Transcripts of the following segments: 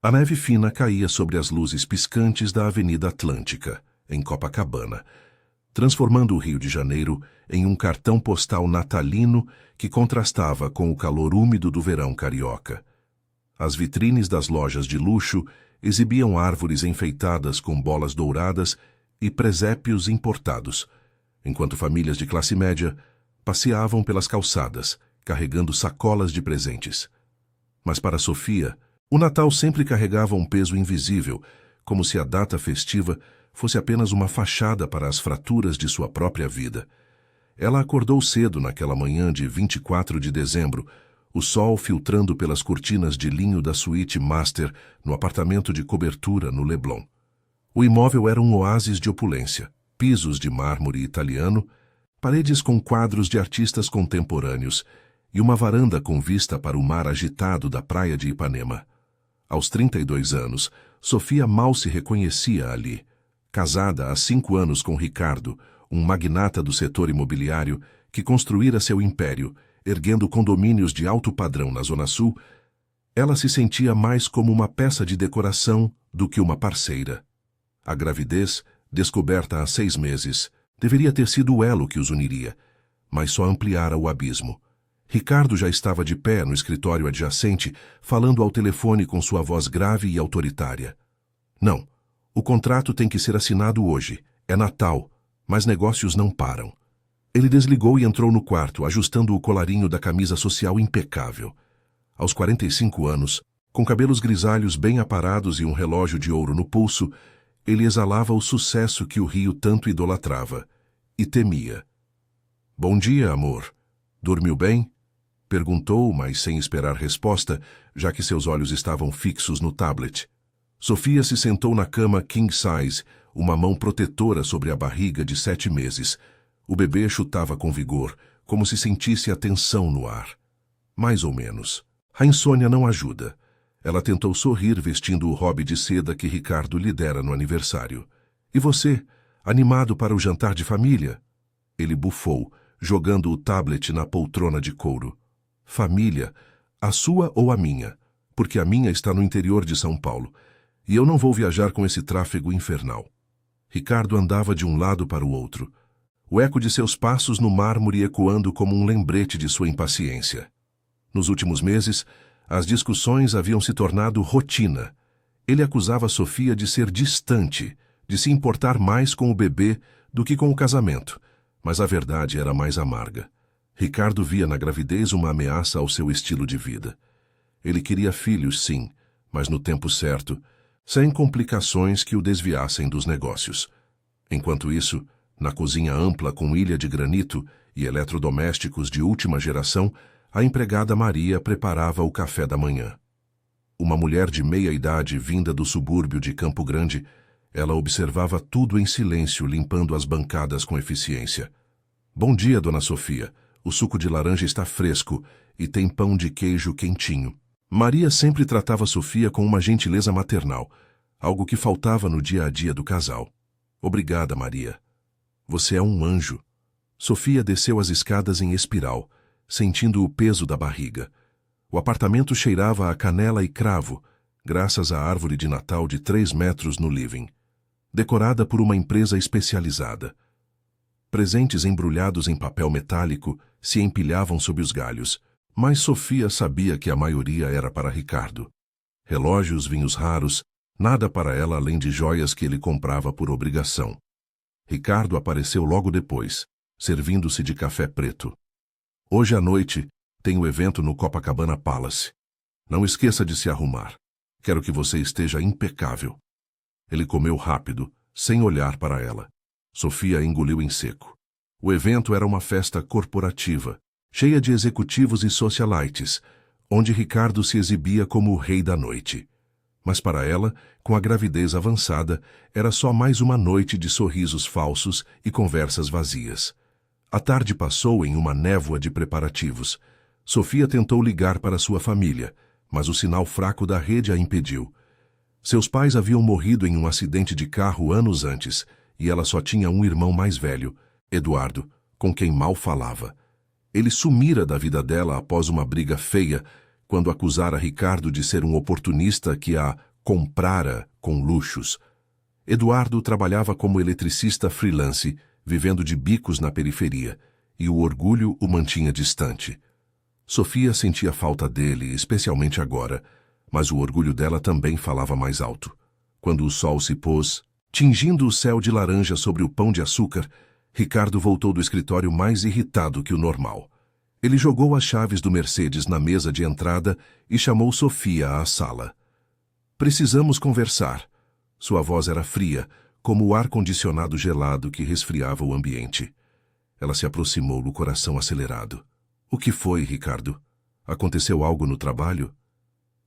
A neve fina caía sobre as luzes piscantes da Avenida Atlântica, em Copacabana, transformando o Rio de Janeiro em um cartão postal natalino que contrastava com o calor úmido do verão carioca. As vitrines das lojas de luxo exibiam árvores enfeitadas com bolas douradas e presépios importados, enquanto famílias de classe média passeavam pelas calçadas, carregando sacolas de presentes. Mas para Sofia, o Natal sempre carregava um peso invisível, como se a data festiva fosse apenas uma fachada para as fraturas de sua própria vida. Ela acordou cedo naquela manhã de 24 de dezembro, o sol filtrando pelas cortinas de linho da suíte master no apartamento de cobertura no Leblon. O imóvel era um oásis de opulência, pisos de mármore italiano, paredes com quadros de artistas contemporâneos e uma varanda com vista para o mar agitado da praia de Ipanema. Aos 32 anos, Sofia mal se reconhecia ali. Casada há 5 anos com Ricardo, um magnata do setor imobiliário que construíra seu império, erguendo condomínios de alto padrão na Zona Sul, ela se sentia mais como uma peça de decoração do que uma parceira. A gravidez, descoberta há 6 meses, deveria ter sido o elo que os uniria, mas só ampliara o abismo. Ricardo já estava de pé no escritório adjacente, falando ao telefone com sua voz grave e autoritária. Não, o contrato tem que ser assinado hoje. É Natal, mas negócios não param. Ele desligou e entrou no quarto, ajustando o colarinho da camisa social impecável. Aos 45 anos, com cabelos grisalhos bem aparados e um relógio de ouro no pulso, ele exalava o sucesso que o Rio tanto idolatrava e temia. Bom dia, amor. Dormiu bem? Perguntou, mas sem esperar resposta, já que seus olhos estavam fixos no tablet. Sofia se sentou na cama king size, uma mão protetora sobre a barriga de 7 meses. O bebê chutava com vigor, como se sentisse a tensão no ar. Mais ou menos. A insônia não ajuda. Ela tentou sorrir vestindo o hobby de seda que Ricardo lhe dera no aniversário. E você, animado para o jantar de família? Ele bufou, jogando o tablet na poltrona de couro. Família, a sua ou a minha? Porque a minha está no interior de São Paulo. E eu não vou viajar com esse tráfego infernal. Ricardo andava de um lado para o outro. O eco de seus passos no mármore ecoando como um lembrete de sua impaciência. Nos últimos meses, as discussões haviam se tornado rotina. Ele acusava Sofia de ser distante, de se importar mais com o bebê do que com o casamento. Mas a verdade era mais amarga. Ricardo via na gravidez uma ameaça ao seu estilo de vida. Ele queria filhos, sim, mas no tempo certo, sem complicações que o desviassem dos negócios. Enquanto isso, na cozinha ampla com ilha de granito e eletrodomésticos de última geração, a empregada Maria preparava o café da manhã. Uma mulher de meia idade vinda do subúrbio de Campo Grande, ela observava tudo em silêncio, limpando as bancadas com eficiência. Bom dia, dona Sofia. O suco de laranja está fresco e tem pão de queijo quentinho. Maria sempre tratava Sofia com uma gentileza maternal, algo que faltava no dia a dia do casal. Obrigada, Maria. Você é um anjo. Sofia desceu as escadas em espiral, sentindo o peso da barriga. O apartamento cheirava a canela e cravo, graças à árvore de Natal de 3 metros no living, decorada por uma empresa especializada. Presentes embrulhados em papel metálico se empilhavam sob os galhos, mas Sofia sabia que a maioria era para Ricardo. Relógios, vinhos raros, nada para ela além de joias que ele comprava por obrigação. Ricardo apareceu logo depois, servindo-se de café preto. Hoje à noite tem o evento no Copacabana Palace. Não esqueça de se arrumar. Quero que você esteja impecável. Ele comeu rápido, sem olhar para ela. Sofia engoliu em seco. O evento era uma festa corporativa, cheia de executivos e socialites, onde Ricardo se exibia como o rei da noite. Mas para ela, com a gravidez avançada, era só mais uma noite de sorrisos falsos e conversas vazias. A tarde passou em uma névoa de preparativos. Sofia tentou ligar para sua família, mas o sinal fraco da rede a impediu. Seus pais haviam morrido em um acidente de carro anos antes, e ela só tinha um irmão mais velho, Eduardo, com quem mal falava. Ele sumira da vida dela após uma briga feia, quando acusara Ricardo de ser um oportunista que a comprara com luxos. Eduardo trabalhava como eletricista freelance, vivendo de bicos na periferia, e o orgulho o mantinha distante. Sofia sentia falta dele, especialmente agora, mas o orgulho dela também falava mais alto. Quando o sol se pôs, tingindo o céu de laranja sobre o pão de açúcar, Ricardo voltou do escritório mais irritado que o normal. Ele jogou as chaves do Mercedes na mesa de entrada e chamou Sofia à sala. Precisamos conversar. Sua voz era fria, como o ar-condicionado gelado que resfriava o ambiente. Ela se aproximou, o coração acelerado. O que foi, Ricardo? Aconteceu algo no trabalho?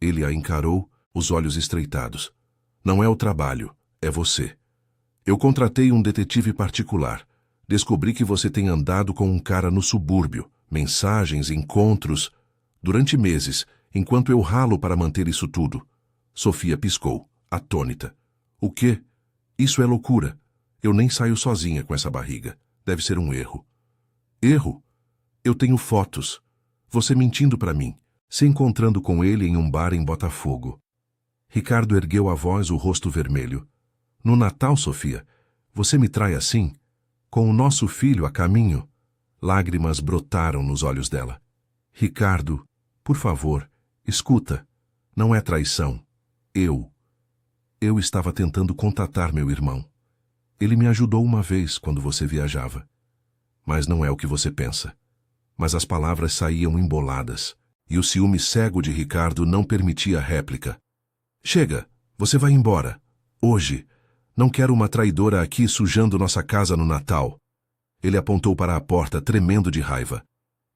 Ele a encarou, os olhos estreitados. Não é o trabalho, é você. Eu contratei um detetive particular. Descobri que você tem andado com um cara no subúrbio, mensagens, encontros, durante meses, enquanto eu ralo para manter isso tudo. Sofia piscou, atônita. O quê? Isso é loucura. Eu nem saio sozinha com essa barriga. Deve ser um erro. Erro? Eu tenho fotos. Você mentindo para mim, se encontrando com ele em um bar em Botafogo. Ricardo ergueu a voz, o rosto vermelho. No Natal, Sofia, você me trai assim? Com o nosso filho a caminho? Lágrimas brotaram nos olhos dela. Ricardo, por favor, escuta. Não é traição. Eu estava tentando contatar meu irmão. Ele me ajudou uma vez quando você viajava. Mas não é o que você pensa. Mas as palavras saíam emboladas, e o ciúme cego de Ricardo não permitia réplica. Chega, você vai embora. Hoje. Não quero uma traidora aqui sujando nossa casa no Natal. Ele apontou para a porta, tremendo de raiva.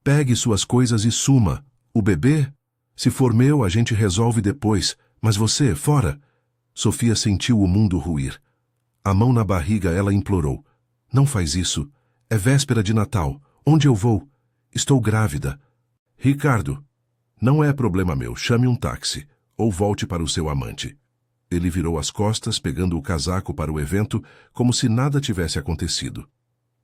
Pegue suas coisas e suma. O bebê? Se for meu, a gente resolve depois. Mas você, fora. Sofia sentiu o mundo ruir. A mão na barriga, ela implorou. Não faz isso. É véspera de Natal. Onde eu vou? Estou grávida. Ricardo. Não é problema meu. Chame um táxi. Ou volte para o seu amante. Ele virou as costas, pegando o casaco para o evento, como se nada tivesse acontecido.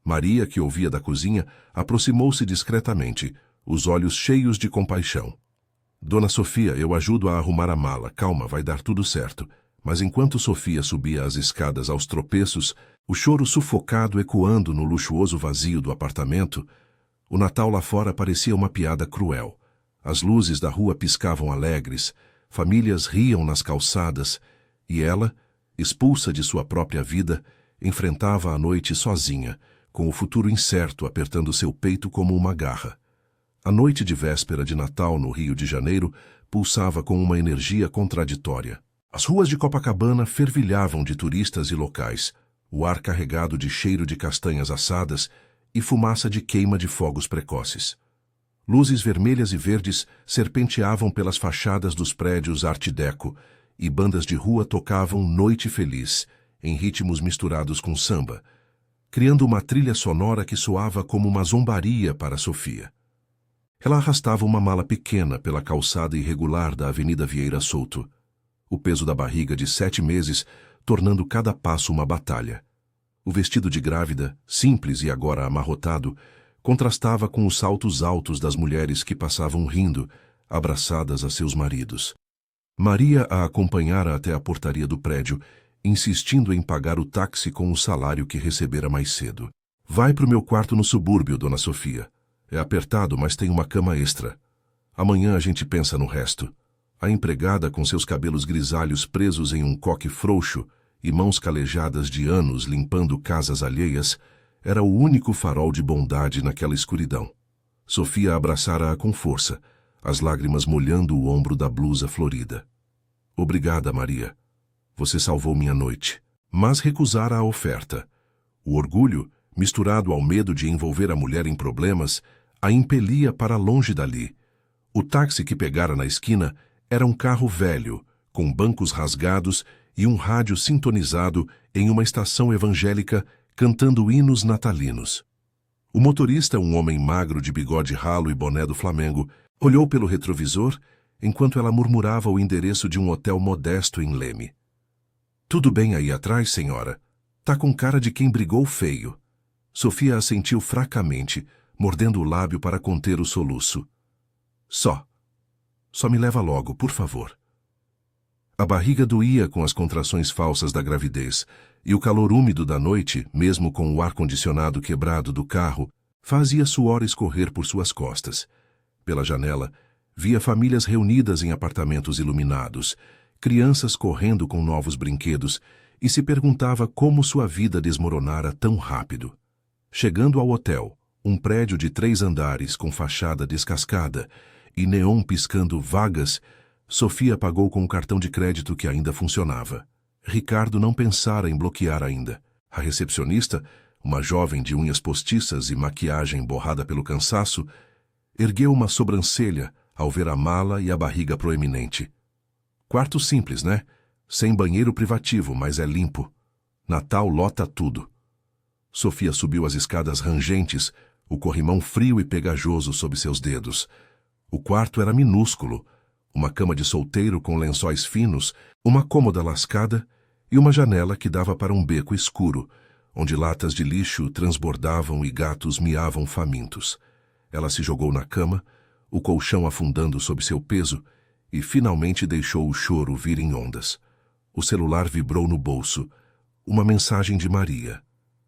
Maria, que ouvia da cozinha, aproximou-se discretamente, os olhos cheios de compaixão. Dona Sofia, eu ajudo a arrumar a mala. Calma, vai dar tudo certo. Mas enquanto Sofia subia as escadas aos tropeços, o choro sufocado ecoando no luxuoso vazio do apartamento, o Natal lá fora parecia uma piada cruel. As luzes da rua piscavam alegres, famílias riam nas calçadas, e ela, expulsa de sua própria vida, enfrentava a noite sozinha, com o futuro incerto apertando seu peito como uma garra. A noite de véspera de Natal no Rio de Janeiro pulsava com uma energia contraditória. As ruas de Copacabana fervilhavam de turistas e locais, o ar carregado de cheiro de castanhas assadas e fumaça de queima de fogos precoces. Luzes vermelhas e verdes serpenteavam pelas fachadas dos prédios Art Deco e bandas de rua tocavam Noite Feliz, em ritmos misturados com samba, criando uma trilha sonora que soava como uma zombaria para Sofia. Ela arrastava uma mala pequena pela calçada irregular da Avenida Vieira Souto, o peso da barriga de 7 meses tornando cada passo uma batalha. O vestido de grávida, simples e agora amarrotado, contrastava com os saltos altos das mulheres que passavam rindo, abraçadas a seus maridos. Maria a acompanhara até a portaria do prédio, insistindo em pagar o táxi com o salário que recebera mais cedo. Vai para o meu quarto no subúrbio, dona Sofia. É apertado, mas tem uma cama extra. Amanhã a gente pensa no resto. A empregada, com seus cabelos grisalhos presos em um coque frouxo e mãos calejadas de anos limpando casas alheias, era o único farol de bondade naquela escuridão. Sofia abraçara-a com força, as lágrimas molhando o ombro da blusa florida. Obrigada, Maria. Você salvou minha noite. Mas recusara a oferta. O orgulho, misturado ao medo de envolver a mulher em problemas, a impelia para longe dali. O táxi que pegara na esquina era um carro velho, com bancos rasgados e um rádio sintonizado em uma estação evangélica cantando hinos natalinos. O motorista, um homem magro de bigode ralo e boné do Flamengo, olhou pelo retrovisor enquanto ela murmurava o endereço de um hotel modesto em Leme. Tudo bem aí atrás, senhora? Tá com cara de quem brigou feio. Sofia assentiu fracamente, mordendo o lábio para conter o soluço. Só me leva logo, por favor. A barriga doía com as contrações falsas da gravidez, e o calor úmido da noite, mesmo com o ar-condicionado quebrado do carro, fazia suor escorrer por suas costas. Pela janela, via famílias reunidas em apartamentos iluminados, crianças correndo com novos brinquedos, e se perguntava como sua vida desmoronara tão rápido. Chegando ao hotel, um prédio de 3 andares com fachada descascada e neon piscando vagas, Sofia pagou com um cartão de crédito que ainda funcionava. Ricardo não pensara em bloquear ainda. A recepcionista, uma jovem de unhas postiças e maquiagem borrada pelo cansaço, ergueu uma sobrancelha ao ver a mala e a barriga proeminente. Quarto simples, né? Sem banheiro privativo, mas é limpo. Natal lota tudo. Sofia subiu as escadas rangentes, o corrimão frio e pegajoso sob seus dedos. O quarto era minúsculo, uma cama de solteiro com lençóis finos, uma cômoda lascada e uma janela que dava para um beco escuro, onde latas de lixo transbordavam e gatos miavam famintos. Ela se jogou na cama, o colchão afundando sob seu peso, e finalmente deixou o choro vir em ondas. O celular vibrou no bolso. Uma mensagem de Maria.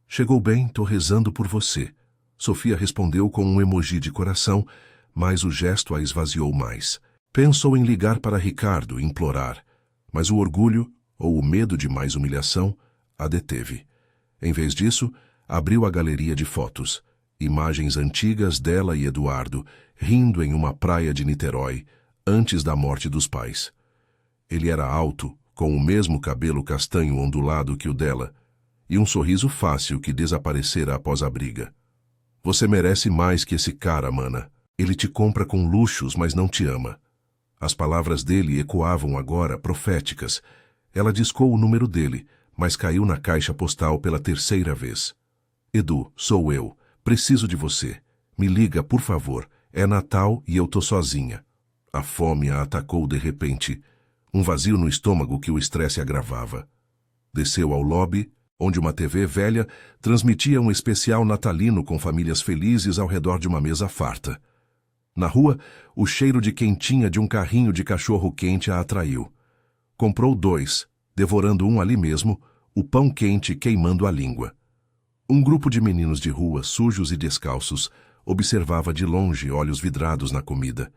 Chegou bem, tô rezando por você. Sofia respondeu com um emoji de coração, mas o gesto a esvaziou mais. Pensou em ligar para Ricardo e implorar, mas o orgulho, ou o medo de mais humilhação, a deteve. Em vez disso, abriu a galeria de fotos. Imagens antigas dela e Eduardo, rindo em uma praia de Niterói, antes da morte dos pais. Ele era alto, com o mesmo cabelo castanho ondulado que o dela, e um sorriso fácil que desaparecera após a briga. Você merece mais que esse cara, mana. Ele te compra com luxos, mas não te ama. As palavras dele ecoavam agora, proféticas. Ela discou o número dele, mas caiu na caixa postal pela 3ª vez. Edu, sou eu. Preciso de você. Me liga, por favor. É Natal e eu tô sozinha. A fome a atacou de repente. Um vazio no estômago que o estresse agravava. Desceu ao lobby, onde uma TV velha transmitia um especial natalino com famílias felizes ao redor de uma mesa farta. Na rua, o cheiro de quentinha de um carrinho de cachorro-quente a atraiu. Comprou 2, devorando um ali mesmo, o pão quente queimando a língua. Um grupo de meninos de rua, sujos e descalços, observava de longe, olhos vidrados na comida.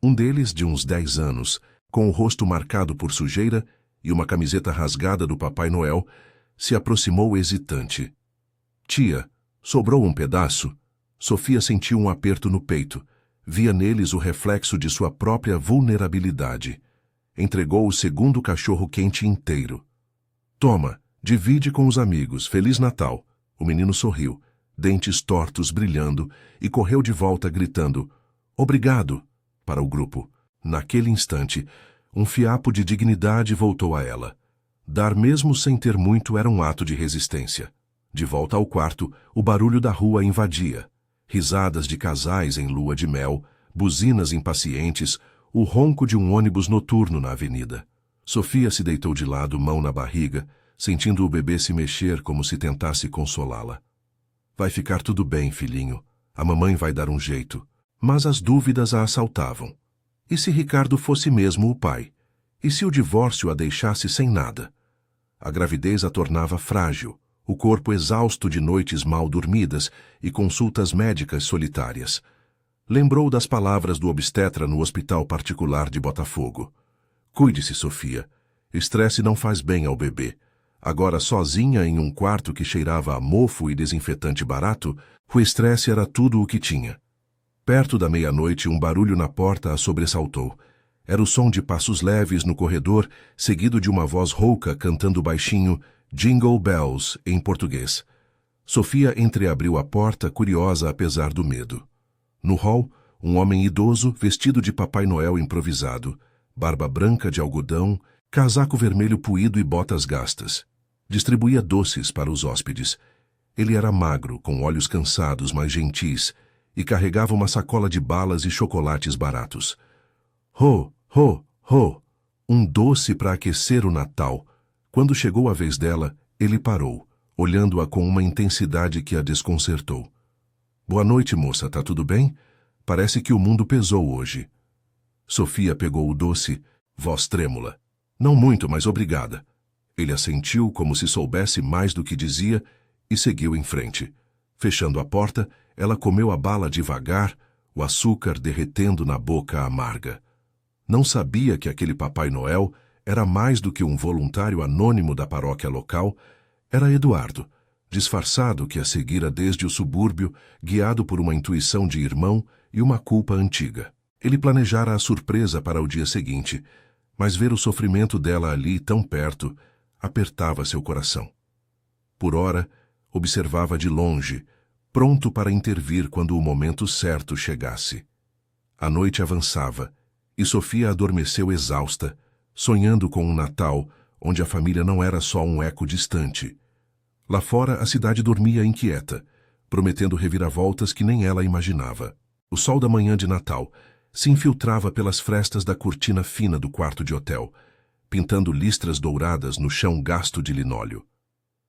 Um deles, de uns 10 anos, com o rosto marcado por sujeira e uma camiseta rasgada do Papai Noel, se aproximou hesitante. Tia, sobrou um pedaço? Sofia sentiu um aperto no peito. Via neles o reflexo de sua própria vulnerabilidade. Entregou o segundo cachorro-quente inteiro. Toma, divide com os amigos. Feliz Natal. O menino sorriu, dentes tortos brilhando, e correu de volta gritando, obrigado, para o grupo. Naquele instante, um fiapo de dignidade voltou a ela. Dar mesmo sem ter muito era um ato de resistência. De volta ao quarto, o barulho da rua invadia. Risadas de casais em lua de mel, buzinas impacientes, o ronco de um ônibus noturno na avenida. Sofia se deitou de lado, mão na barriga, sentindo o bebê se mexer como se tentasse consolá-la. Vai ficar tudo bem, filhinho. A mamãe vai dar um jeito. Mas as dúvidas a assaltavam. E se Ricardo fosse mesmo o pai? E se o divórcio a deixasse sem nada? A gravidez a tornava frágil, o corpo exausto de noites mal dormidas e consultas médicas solitárias. Lembrou das palavras do obstetra no hospital particular de Botafogo. Cuide-se, Sofia. Estresse não faz bem ao bebê. Agora sozinha em um quarto que cheirava a mofo e desinfetante barato, o estresse era tudo o que tinha. Perto da meia-noite, um barulho na porta a sobressaltou. Era o som de passos leves no corredor, seguido de uma voz rouca cantando baixinho Jingle Bells, em português. Sofia entreabriu a porta, curiosa apesar do medo. No hall, um homem idoso, vestido de Papai Noel improvisado, barba branca de algodão, casaco vermelho puído e botas gastas. Distribuía doces para os hóspedes. Ele era magro, com olhos cansados, mas gentis, e carregava uma sacola de balas e chocolates baratos. Ho, ho, ho! Um doce para aquecer o Natal. Quando chegou a vez dela, ele parou, olhando-a com uma intensidade que a desconcertou. Boa noite, moça, tá tudo bem? Parece que o mundo pesou hoje. Sofia pegou o doce, voz trêmula. Não muito, mas obrigada. Ele assentiu como se soubesse mais do que dizia e seguiu em frente. Fechando a porta, ela comeu a bala devagar, o açúcar derretendo na boca amarga. Não sabia que aquele Papai Noel era mais do que um voluntário anônimo da paróquia local. Era Eduardo, disfarçado que a seguira desde o subúrbio, guiado por uma intuição de irmão e uma culpa antiga. Ele planejara a surpresa para o dia seguinte, mas ver o sofrimento dela ali tão perto apertava seu coração. Por ora, observava de longe, pronto para intervir quando o momento certo chegasse. A noite avançava, e Sofia adormeceu exausta, sonhando com um Natal onde a família não era só um eco distante. Lá fora a cidade dormia inquieta, prometendo reviravoltas que nem ela imaginava. O sol da manhã de Natal se infiltrava pelas frestas da cortina fina do quarto de hotel, pintando listras douradas no chão gasto de linóleo.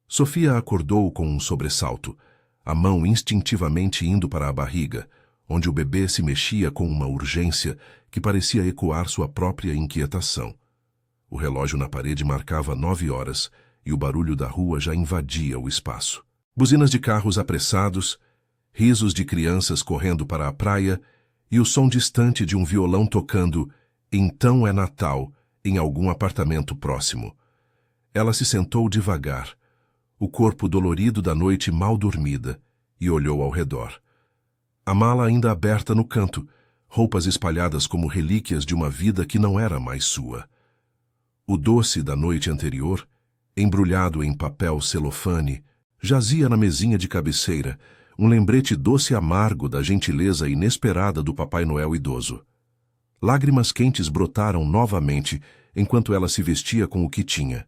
Sofia acordou com um sobressalto, a mão instintivamente indo para a barriga, onde o bebê se mexia com uma urgência que parecia ecoar sua própria inquietação. O relógio na parede marcava 9 horas e o barulho da rua já invadia o espaço. Buzinas de carros apressados, risos de crianças correndo para a praia e o som distante de um violão tocando "Então é Natal" em algum apartamento próximo. Ela se sentou devagar, o corpo dolorido da noite mal dormida, e olhou ao redor. A mala ainda aberta no canto, roupas espalhadas como relíquias de uma vida que não era mais sua. O doce da noite anterior, embrulhado em papel celofane, jazia na mesinha de cabeceira, um lembrete doce e amargo da gentileza inesperada do Papai Noel idoso. Lágrimas quentes brotaram novamente enquanto ela se vestia com o que tinha.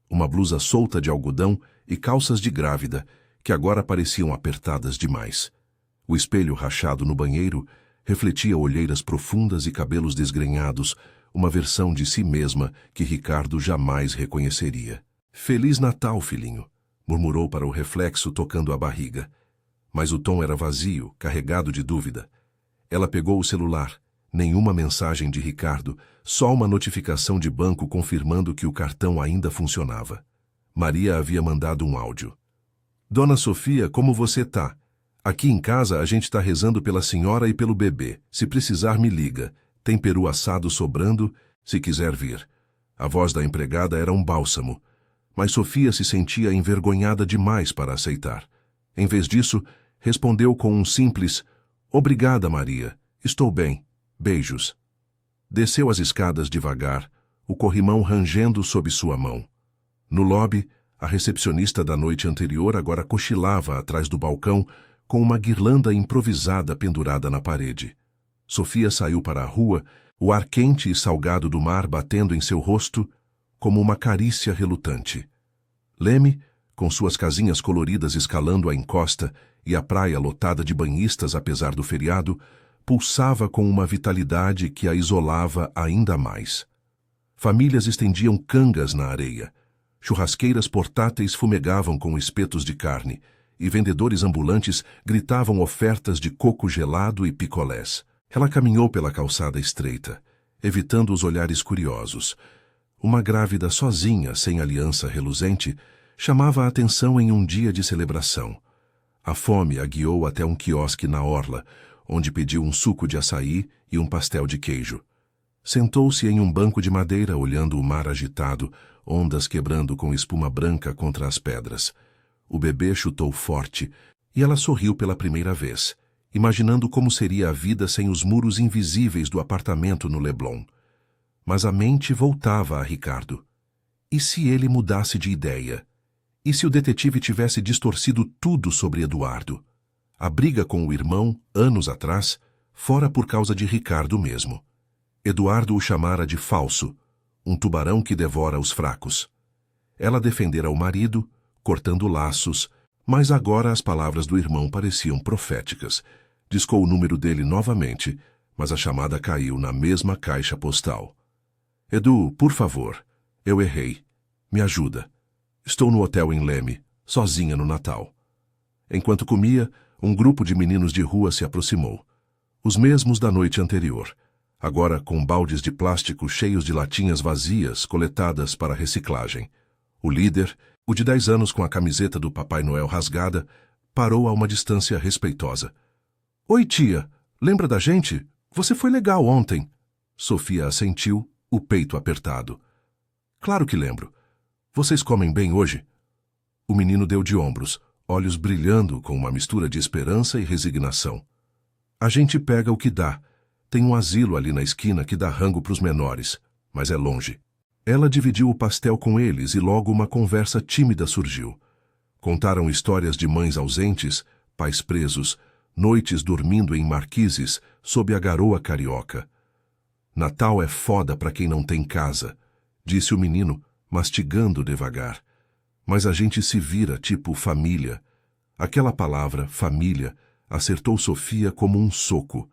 Uma blusa solta de algodão e calças de grávida, que agora pareciam apertadas demais. O espelho rachado no banheiro refletia olheiras profundas e cabelos desgrenhados, uma versão de si mesma que Ricardo jamais reconheceria. "Feliz Natal, filhinho", murmurou para o reflexo tocando a barriga. Mas o tom era vazio, carregado de dúvida. Ela pegou o celular. Nenhuma mensagem de Ricardo, só uma notificação de banco confirmando que o cartão ainda funcionava. Maria havia mandado um áudio. "Dona Sofia, como você tá? Aqui em casa a gente tá rezando pela senhora e pelo bebê. Se precisar, me liga. Tem peru assado sobrando, se quiser vir." A voz da empregada era um bálsamo, mas Sofia se sentia envergonhada demais para aceitar. Em vez disso, respondeu com um simples "Obrigada, Maria. Estou bem. Beijos." Desceu as escadas devagar, o corrimão rangendo sob sua mão. No lobby, a recepcionista da noite anterior agora cochilava atrás do balcão com uma guirlanda improvisada pendurada na parede. Sofia saiu para a rua, o ar quente e salgado do mar batendo em seu rosto como uma carícia relutante. Leme, com suas casinhas coloridas escalando a encosta e a praia lotada de banhistas apesar do feriado, pulsava com uma vitalidade que a isolava ainda mais. Famílias estendiam cangas na areia. Churrasqueiras portáteis fumegavam com espetos de carne, e vendedores ambulantes gritavam ofertas de coco gelado e picolés. Ela caminhou pela calçada estreita, evitando os olhares curiosos. Uma grávida sozinha, sem aliança reluzente, chamava a atenção em um dia de celebração. A fome a guiou até um quiosque na orla, onde pediu um suco de açaí e um pastel de queijo. Sentou-se em um banco de madeira olhando o mar agitado, ondas quebrando com espuma branca contra as pedras. O bebê chutou forte e ela sorriu pela primeira vez, imaginando como seria a vida sem os muros invisíveis do apartamento no Leblon. Mas a mente voltava a Ricardo. E se ele mudasse de ideia? E se o detetive tivesse distorcido tudo sobre Eduardo? A briga com o irmão, anos atrás, fora por causa de Ricardo mesmo. Eduardo o chamara de falso, um tubarão que devora os fracos. Ela defendera o marido, cortando laços, mas agora as palavras do irmão pareciam proféticas. Discou o número dele novamente, mas a chamada caiu na mesma caixa postal. "Edu, por favor, eu errei. Me ajuda. Estou no hotel em Leme, sozinha no Natal." Enquanto comia, um grupo de meninos de rua se aproximou. Os mesmos da noite anterior. agora com baldes de plástico cheios de latinhas vazias coletadas para reciclagem. O líder, o de 10 anos com a camiseta do Papai Noel rasgada, parou a uma distância respeitosa. Oi, tia, lembra da gente? Você foi legal ontem. Sofia assentiu, o peito apertado. Claro que lembro. Vocês comem bem hoje? O menino deu de ombros, olhos brilhando com uma mistura de esperança e resignação. A gente pega o que dá. Tem um asilo ali na esquina que dá rango para os menores, mas é longe. Ela dividiu o pastel com eles e logo uma conversa tímida surgiu. Contaram histórias de mães ausentes, pais presos, noites dormindo em marquises sob a garoa carioca. Natal é foda para quem não tem casa, disse o menino, mastigando devagar. Mas a gente se vira tipo família. Aquela palavra, família, acertou Sofia como um soco.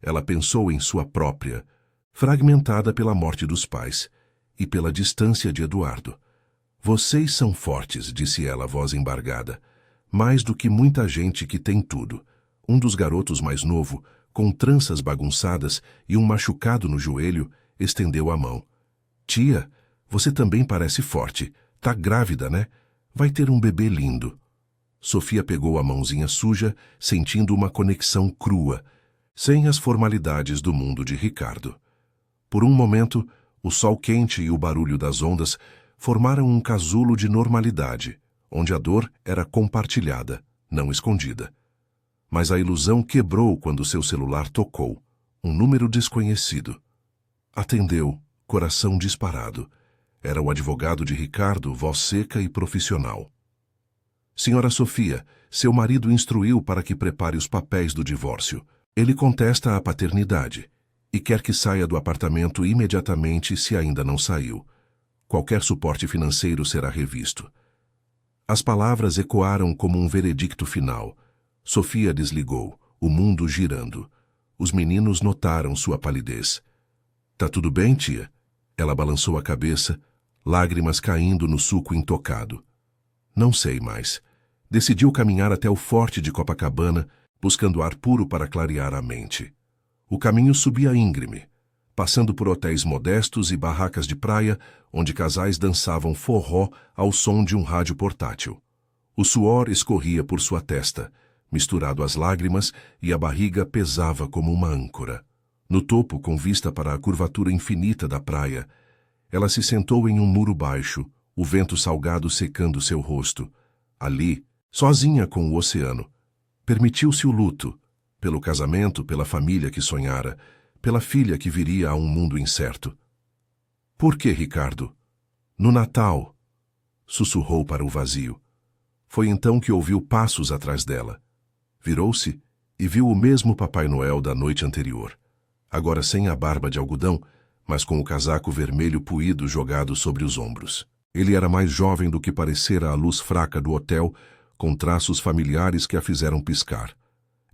Ela pensou em sua própria, fragmentada pela morte dos pais e pela distância de Eduardo. Vocês são fortes, disse ela, voz embargada. Mais do que muita gente que tem tudo. Um dos garotos mais novo, com tranças bagunçadas e um machucado no joelho, estendeu a mão. Tia, você também parece forte. Tá grávida, né? Vai ter um bebê lindo. Sofia pegou a mãozinha suja, sentindo uma conexão crua, sem as formalidades do mundo de Ricardo. Por um momento, o sol quente e o barulho das ondas formaram um casulo de normalidade, onde a dor era compartilhada, não escondida. Mas a ilusão quebrou quando seu celular tocou, um número desconhecido. Atendeu, coração disparado. Era o advogado de Ricardo, voz seca e profissional. Senhora Sofia, seu marido instruiu para que prepare os papéis do divórcio. Ele contesta a paternidade e quer que saia do apartamento imediatamente se ainda não saiu. Qualquer suporte financeiro será revisto. As palavras ecoaram como um veredicto final. Sofia desligou, o mundo girando. Os meninos notaram sua palidez. Tá tudo bem, tia? Ela balançou a cabeça, lágrimas caindo no suco intocado. Não sei mais. Decidiu caminhar até o forte de Copacabana, buscando ar puro para clarear a mente. O caminho subia íngreme, passando por hotéis modestos e barracas de praia, onde casais dançavam forró ao som de um rádio portátil. O suor escorria por sua testa, misturado às lágrimas, e a barriga pesava como uma âncora. No topo, com vista para a curvatura infinita da praia, ela se sentou em um muro baixo, o vento salgado secando seu rosto. Ali, sozinha com o oceano, permitiu-se o luto, pelo casamento, pela família que sonhara, pela filha que viria a um mundo incerto. Por que, Ricardo? No Natal, sussurrou para o vazio. Foi então que ouviu passos atrás dela. Virou-se e viu o mesmo Papai Noel da noite anterior, agora sem a barba de algodão, mas com o casaco vermelho puído jogado sobre os ombros. Ele era mais jovem do que parecera à luz fraca do hotel, com traços familiares que a fizeram piscar.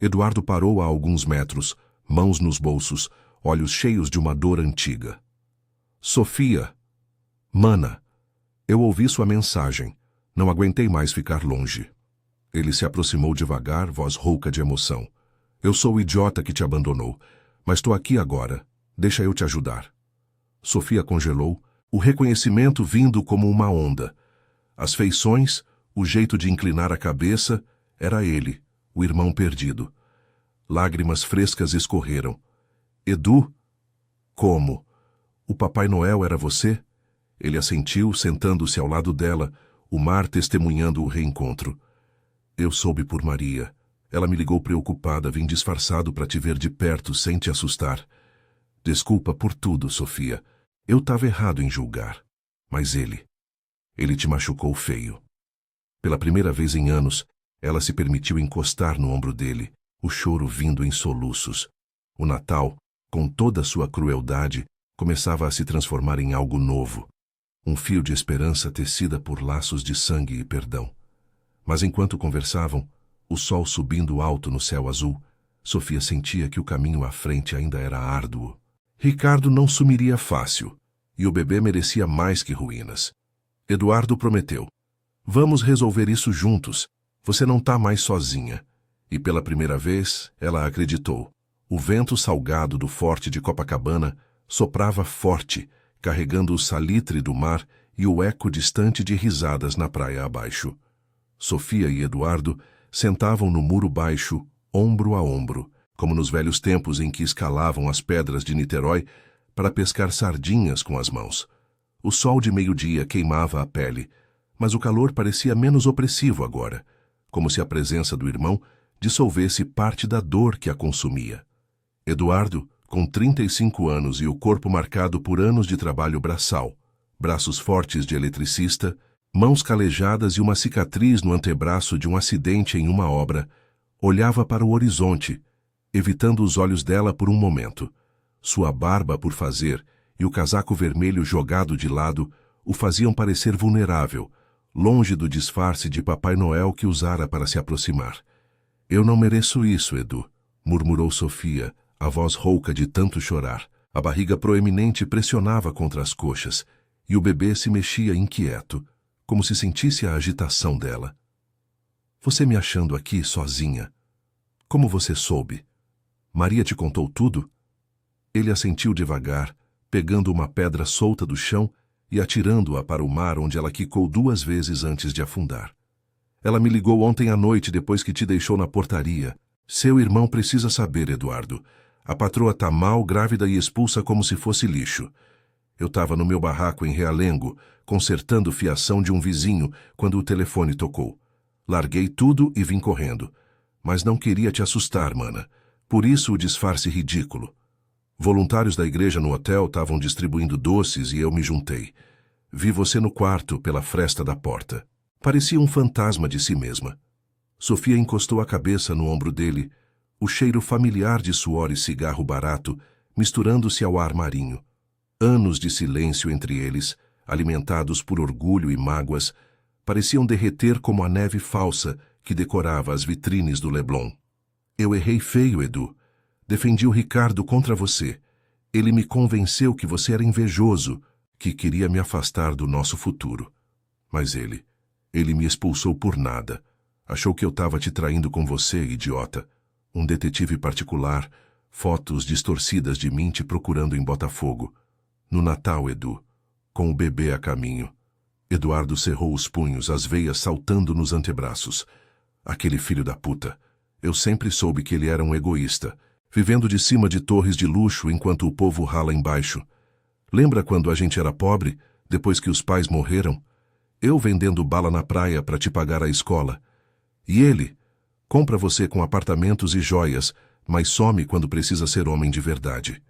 Eduardo parou a alguns metros, mãos nos bolsos, olhos cheios de uma dor antiga. Sofia! Mana! Eu ouvi sua mensagem. Não aguentei mais ficar longe. Ele se aproximou devagar, voz rouca de emoção. Eu sou o idiota que te abandonou, mas estou aqui agora. Deixa eu te ajudar. Sofia congelou, o reconhecimento vindo como uma onda. As feições, o jeito de inclinar a cabeça, era ele, o irmão perdido. Lágrimas frescas escorreram. Edu? Como? O Papai Noel era você? Ele assentiu, sentando-se ao lado dela, o mar testemunhando o reencontro. Eu soube por Maria. Ela me ligou preocupada, vim disfarçado para te ver de perto, sem te assustar. Desculpa por tudo, Sofia. Eu estava errado em julgar. Mas ele te machucou feio. Pela primeira vez em anos, ela se permitiu encostar no ombro dele, o choro vindo em soluços. O Natal, com toda a sua crueldade, começava a se transformar em algo novo. Um fio de esperança tecida por laços de sangue e perdão. Mas enquanto conversavam, o sol subindo alto no céu azul, Sofia sentia que o caminho à frente ainda era árduo. Ricardo não sumiria fácil, e o bebê merecia mais que ruínas. Eduardo prometeu. Vamos resolver isso juntos. Você não está mais sozinha. E pela primeira vez, ela acreditou. O vento salgado do forte de Copacabana soprava forte, carregando o salitre do mar e o eco distante de risadas na praia abaixo. Sofia e Eduardo sentavam no muro baixo, ombro a ombro, como nos velhos tempos em que escalavam as pedras de Niterói para pescar sardinhas com as mãos. O sol de meio-dia queimava a pele, mas o calor parecia menos opressivo agora, como se a presença do irmão dissolvesse parte da dor que a consumia. Eduardo, com 35 anos e o corpo marcado por anos de trabalho braçal, braços fortes de eletricista, mãos calejadas e uma cicatriz no antebraço de um acidente em uma obra, olhava para o horizonte, evitando os olhos dela por um momento. Sua barba por fazer e o casaco vermelho jogado de lado o faziam parecer vulnerável, longe do disfarce de Papai Noel que usara para se aproximar. "Eu não mereço isso, Edu", murmurou Sofia, a voz rouca de tanto chorar. A barriga proeminente pressionava contra as coxas, e o bebê se mexia inquieto, como se sentisse a agitação dela. "Você me achando aqui sozinha? Como você soube? Maria te contou tudo?" Ele assentiu devagar, pegando uma pedra solta do chão e atirando-a para o mar, onde ela quicou 2 vezes antes de afundar. "Ela me ligou ontem à noite depois que te deixou na portaria. Seu irmão precisa saber, Eduardo. A patroa tá mal, grávida e expulsa como se fosse lixo. Eu estava no meu barraco em Realengo, consertando fiação de um vizinho, quando o telefone tocou. Larguei tudo e vim correndo. Mas não queria te assustar, mana. Por isso o disfarce ridículo. Voluntários da igreja no hotel estavam distribuindo doces e eu me juntei. Vi você no quarto, pela fresta da porta. Parecia um fantasma de si mesma." Sofia encostou a cabeça no ombro dele, o cheiro familiar de suor e cigarro barato, misturando-se ao ar marinho. Anos de silêncio entre eles, alimentados por orgulho e mágoas, pareciam derreter como a neve falsa que decorava as vitrines do Leblon. "Eu errei feio, Edu. Defendi o Ricardo contra você. Ele me convenceu que você era invejoso, que queria me afastar do nosso futuro. Mas ele me expulsou por nada. Achou que eu estava te traindo com você, idiota. Um detetive particular, fotos distorcidas de mim te procurando em Botafogo. No Natal, Edu, com o bebê a caminho." Eduardo cerrou os punhos, as veias saltando nos antebraços. "Aquele filho da puta. Eu sempre soube que ele era um egoísta, vivendo de cima de torres de luxo enquanto o povo rala embaixo. Lembra quando a gente era pobre, depois que os pais morreram? Eu vendendo bala na praia para te pagar a escola. E ele compra você com apartamentos e joias, mas some quando precisa ser homem de verdade."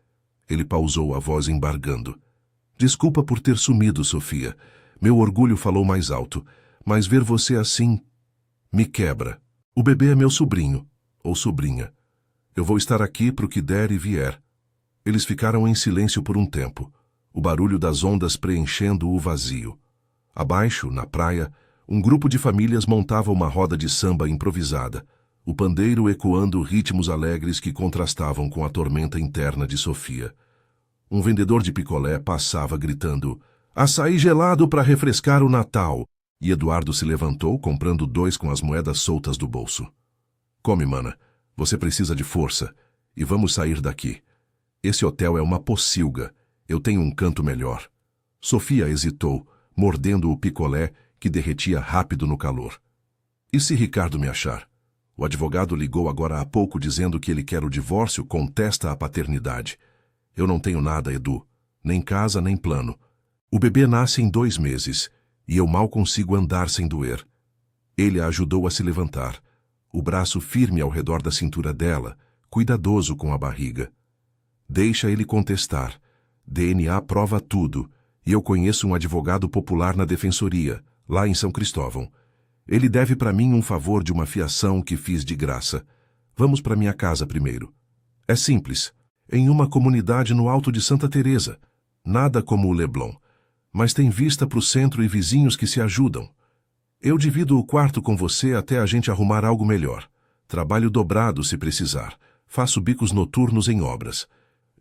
Ele pausou, a voz embargando. "Desculpa por ter sumido, Sofia. Meu orgulho falou mais alto, mas ver você assim me quebra. O bebê é meu sobrinho, ou sobrinha. Eu vou estar aqui pro que der e vier." Eles ficaram em silêncio por um tempo, o barulho das ondas preenchendo o vazio. Abaixo, na praia, um grupo de famílias montava uma roda de samba improvisada, o pandeiro ecoando ritmos alegres que contrastavam com a tormenta interna de Sofia. Um vendedor de picolé passava gritando: "Açaí gelado para refrescar o Natal!" E Eduardo se levantou, comprando 2 com as moedas soltas do bolso. "Come, mana. Você precisa de força. E vamos sair daqui. Esse hotel é uma pocilga. Eu tenho um canto melhor." Sofia hesitou, mordendo o picolé que derretia rápido no calor. "E se Ricardo me achar? O advogado ligou agora há pouco dizendo que ele quer o divórcio, contesta a paternidade. Eu não tenho nada, Edu. Nem casa, nem plano. O bebê nasce em 2 meses, e eu mal consigo andar sem doer." Ele a ajudou a se levantar, o braço firme ao redor da cintura dela, cuidadoso com a barriga. "Deixa ele contestar. DNA prova tudo, e eu conheço um advogado popular na defensoria, lá em São Cristóvão. Ele deve para mim um favor de uma fiação que fiz de graça. Vamos para minha casa primeiro. É simples, em uma comunidade no Alto de Santa Teresa. Nada como o Leblon, mas tem vista para o centro e vizinhos que se ajudam. Eu divido o quarto com você até a gente arrumar algo melhor. Trabalho dobrado se precisar. Faço bicos noturnos em obras."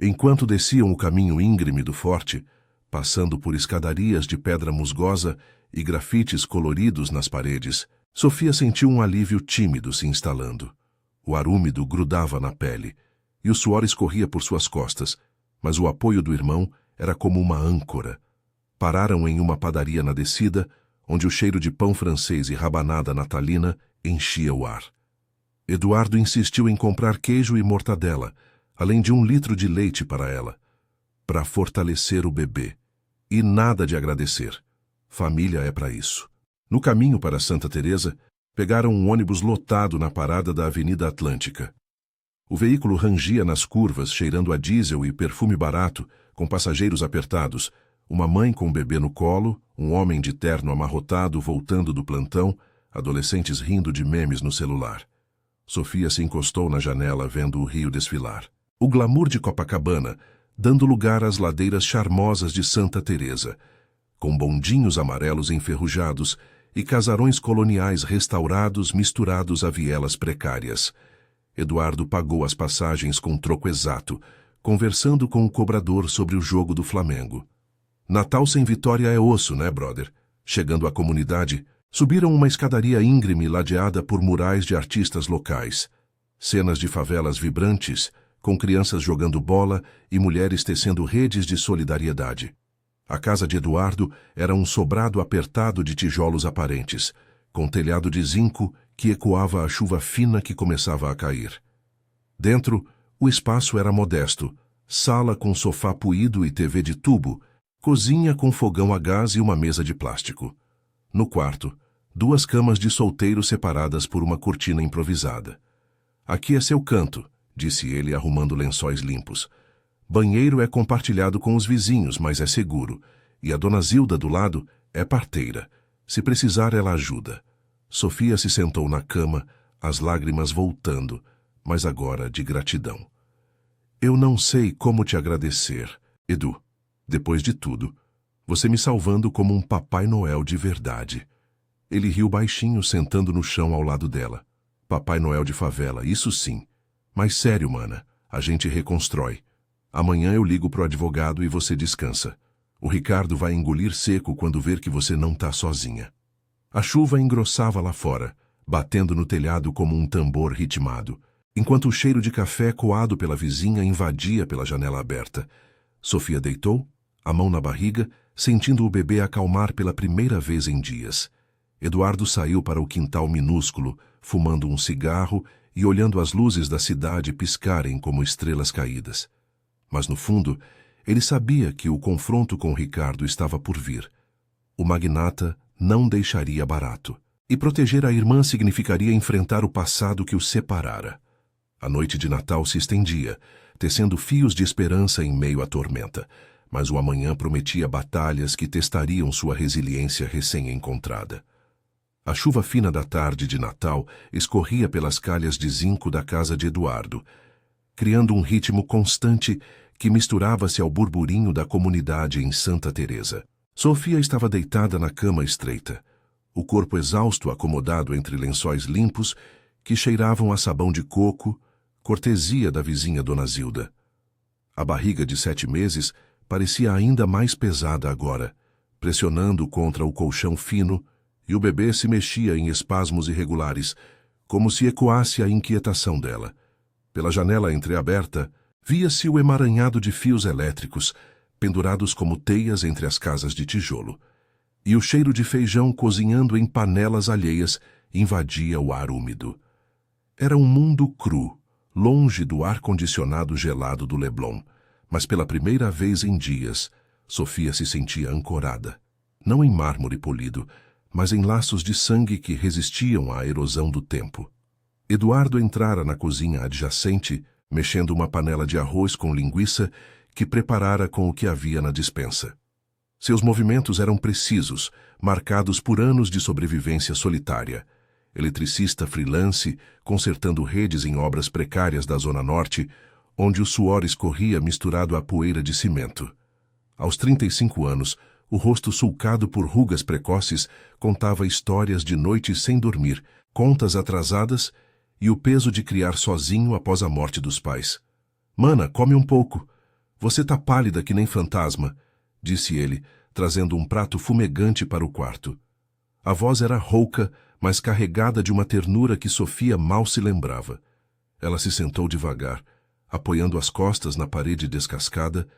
Enquanto desciam o caminho íngreme do forte, passando por escadarias de pedra musgosa e grafites coloridos nas paredes, Sofia sentiu um alívio tímido se instalando. O ar úmido grudava na pele, e o suor escorria por suas costas, mas o apoio do irmão era como uma âncora. Pararam em uma padaria na descida, onde o cheiro de pão francês e rabanada natalina enchia o ar. Eduardo insistiu em comprar queijo e mortadela, além de 1 litro de leite para ela, para fortalecer o bebê. E nada de agradecer. Família é para isso. No caminho para Santa Teresa, pegaram um ônibus lotado na parada da Avenida Atlântica. O veículo rangia nas curvas, cheirando a diesel e perfume barato, com passageiros apertados, uma mãe com um bebê no colo, um homem de terno amarrotado voltando do plantão, adolescentes rindo de memes no celular. Sofia se encostou na janela vendo o rio desfilar. O glamour de Copacabana, dando lugar às ladeiras charmosas de Santa Teresa, com bondinhos amarelos enferrujados e casarões coloniais restaurados misturados a vielas precárias. Eduardo pagou as passagens com troco exato, conversando com o cobrador sobre o jogo do Flamengo. Natal sem vitória é osso, né, brother? Chegando à comunidade, subiram uma escadaria íngreme ladeada por murais de artistas locais. Cenas de favelas vibrantes, com crianças jogando bola e mulheres tecendo redes de solidariedade. A casa de Eduardo era um sobrado apertado de tijolos aparentes, com telhado de zinco que ecoava a chuva fina que começava a cair. Dentro, o espaço era modesto, sala com sofá puído e TV de tubo, cozinha com fogão a gás e uma mesa de plástico. No quarto, 2 camas de solteiro separadas por uma cortina improvisada. Aqui é seu canto, disse ele arrumando lençóis limpos. Banheiro é compartilhado com os vizinhos, mas é seguro. E a dona Zilda do lado é parteira. Se precisar, ela ajuda. Sofia se sentou na cama, as lágrimas voltando, mas agora de gratidão. Eu não sei como te agradecer, Edu. Depois de tudo, você me salvando como um Papai Noel de verdade. Ele riu baixinho, sentando no chão ao lado dela. Papai Noel de favela, isso sim. Mas sério, mana, a gente reconstrói. Amanhã eu ligo pro advogado e você descansa. O Ricardo vai engolir seco quando ver que você não tá sozinha. A chuva engrossava lá fora, batendo no telhado como um tambor ritmado, enquanto o cheiro de café coado pela vizinha invadia pela janela aberta. Sofia deitou, a mão na barriga, sentindo o bebê acalmar pela primeira vez em dias. Eduardo saiu para o quintal minúsculo, fumando um cigarro e olhando as luzes da cidade piscarem como estrelas caídas. Mas no fundo, ele sabia que o confronto com Ricardo estava por vir. O magnata não deixaria barato. E proteger a irmã significaria enfrentar o passado que os separara. A noite de Natal se estendia, tecendo fios de esperança em meio à tormenta, mas o amanhã prometia batalhas que testariam sua resiliência recém-encontrada. A chuva fina da tarde de Natal escorria pelas calhas de zinco da casa de Eduardo, criando um ritmo constante que misturava-se ao burburinho da comunidade em Santa Teresa. Sofia estava deitada na cama estreita, o corpo exausto acomodado entre lençóis limpos que cheiravam a sabão de coco, cortesia da vizinha Dona Zilda. A barriga de 7 meses parecia ainda mais pesada agora, pressionando contra o colchão fino, e o bebê se mexia em espasmos irregulares, como se ecoasse a inquietação dela. Pela janela entreaberta, via-se o emaranhado de fios elétricos, pendurados como teias entre as casas de tijolo, e o cheiro de feijão cozinhando em panelas alheias invadia o ar úmido. Era um mundo cru, longe do ar-condicionado gelado do Leblon, mas pela primeira vez em dias, Sofia se sentia ancorada, não em mármore polido, mas em laços de sangue que resistiam à erosão do tempo. Eduardo entrara na cozinha adjacente, mexendo uma panela de arroz com linguiça que preparara com o que havia na despensa. Seus movimentos eram precisos, marcados por anos de sobrevivência solitária. Eletricista freelance, consertando redes em obras precárias da Zona Norte, onde o suor escorria misturado à poeira de cimento. Aos 35 anos, o rosto sulcado por rugas precoces contava histórias de noites sem dormir, contas atrasadas e o peso de criar sozinho após a morte dos pais. Mana, come um pouco. Você tá pálida que nem fantasma, disse ele, trazendo um prato fumegante para o quarto. A voz era rouca, mas carregada de uma ternura que Sofia mal se lembrava. Ela se sentou devagar, apoiando as costas na parede descascada,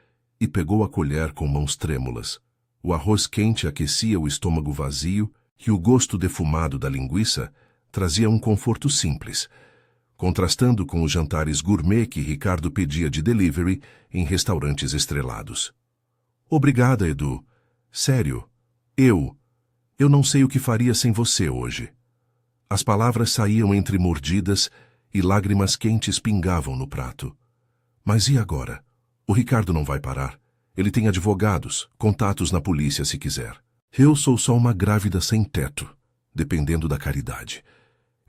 e pegou a colher com mãos trêmulas. O arroz quente aquecia o estômago vazio e o gosto defumado da linguiça trazia um conforto simples, contrastando com os jantares gourmet que Ricardo pedia de delivery em restaurantes estrelados. Obrigada, Edu. Sério, eu não sei o que faria sem você hoje. As palavras saíam entre mordidas e lágrimas quentes pingavam no prato. Mas e agora? O Ricardo não vai parar. Ele tem advogados, contatos na polícia se quiser. Eu sou só uma grávida sem teto, dependendo da caridade.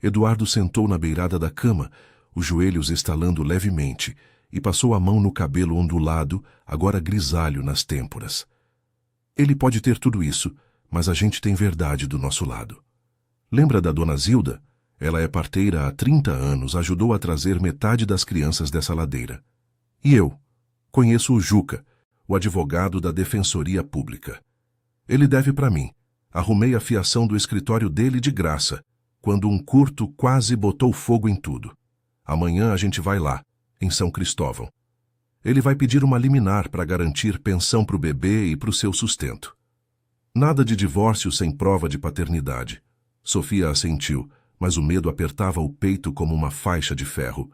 Eduardo sentou na beirada da cama, os joelhos estalando levemente, e passou a mão no cabelo ondulado, agora grisalho nas têmporas. Ele pode ter tudo isso, mas a gente tem verdade do nosso lado. Lembra da dona Zilda? Ela é parteira há 30 anos, ajudou a trazer metade das crianças dessa ladeira. E eu? Conheço o Juca, o advogado da Defensoria Pública. Ele deve para mim. Arrumei a fiação do escritório dele de graça, quando um curto quase botou fogo em tudo. Amanhã a gente vai lá, em São Cristóvão. Ele vai pedir uma liminar para garantir pensão para o bebê e para o seu sustento. Nada de divórcio sem prova de paternidade. Sofia assentiu, mas o medo apertava o peito como uma faixa de ferro.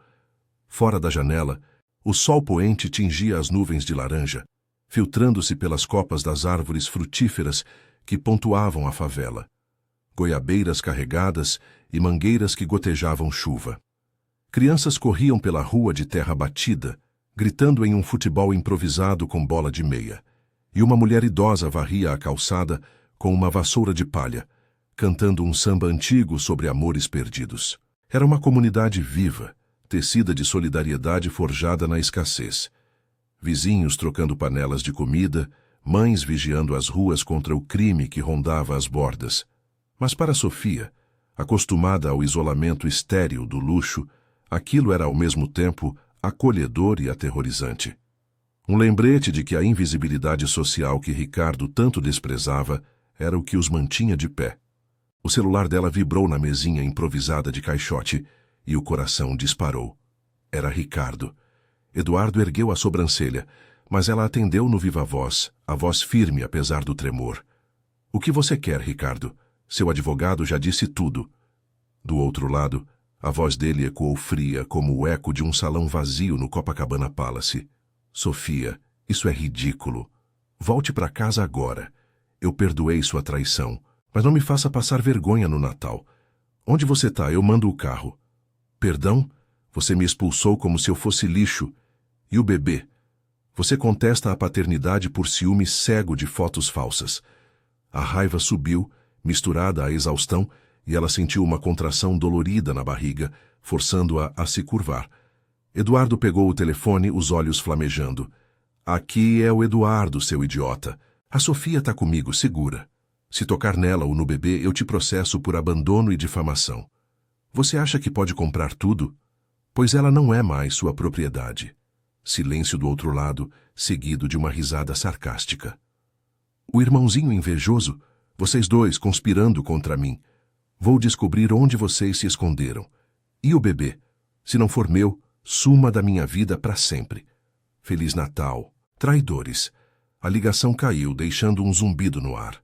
Fora da janela, o sol poente tingia as nuvens de laranja, filtrando-se pelas copas das árvores frutíferas que pontuavam a favela. Goiabeiras carregadas e mangueiras que gotejavam chuva. Crianças corriam pela rua de terra batida, gritando em um futebol improvisado com bola de meia, e uma mulher idosa varria a calçada com uma vassoura de palha, cantando um samba antigo sobre amores perdidos. Era uma comunidade viva, tecida de solidariedade forjada na escassez. Vizinhos trocando panelas de comida, mães vigiando as ruas contra o crime que rondava as bordas. Mas para Sofia, acostumada ao isolamento estéril do luxo, aquilo era ao mesmo tempo acolhedor e aterrorizante. Um lembrete de que a invisibilidade social que Ricardo tanto desprezava era o que os mantinha de pé. O celular dela vibrou na mesinha improvisada de caixote e o coração disparou. Era Ricardo. Eduardo ergueu a sobrancelha, mas ela atendeu no viva voz, a voz firme apesar do tremor. O que você quer, Ricardo? Seu advogado já disse tudo. Do outro lado, a voz dele ecoou fria como o eco de um salão vazio no Copacabana Palace. Sofia, isso é ridículo. Volte para casa agora. Eu perdoei sua traição, mas não me faça passar vergonha no Natal. Onde você está? Eu mando o carro. Perdão? Você me expulsou como se eu fosse lixo. E o bebê? Você contesta a paternidade por ciúme cego de fotos falsas. A raiva subiu, misturada à exaustão, e ela sentiu uma contração dolorida na barriga, forçando-a a se curvar. Eduardo pegou o telefone, os olhos flamejando. Aqui é o Eduardo, seu idiota. A Sofia está comigo, segura. Se tocar nela ou no bebê, eu te processo por abandono e difamação. Você acha que pode comprar tudo? Pois ela não é mais sua propriedade. Silêncio do outro lado, seguido de uma risada sarcástica. O irmãozinho invejoso, vocês dois conspirando contra mim. Vou descobrir onde vocês se esconderam. E o bebê? Se não for meu, suma da minha vida para sempre. Feliz Natal. Traidores. A ligação caiu, deixando um zumbido no ar.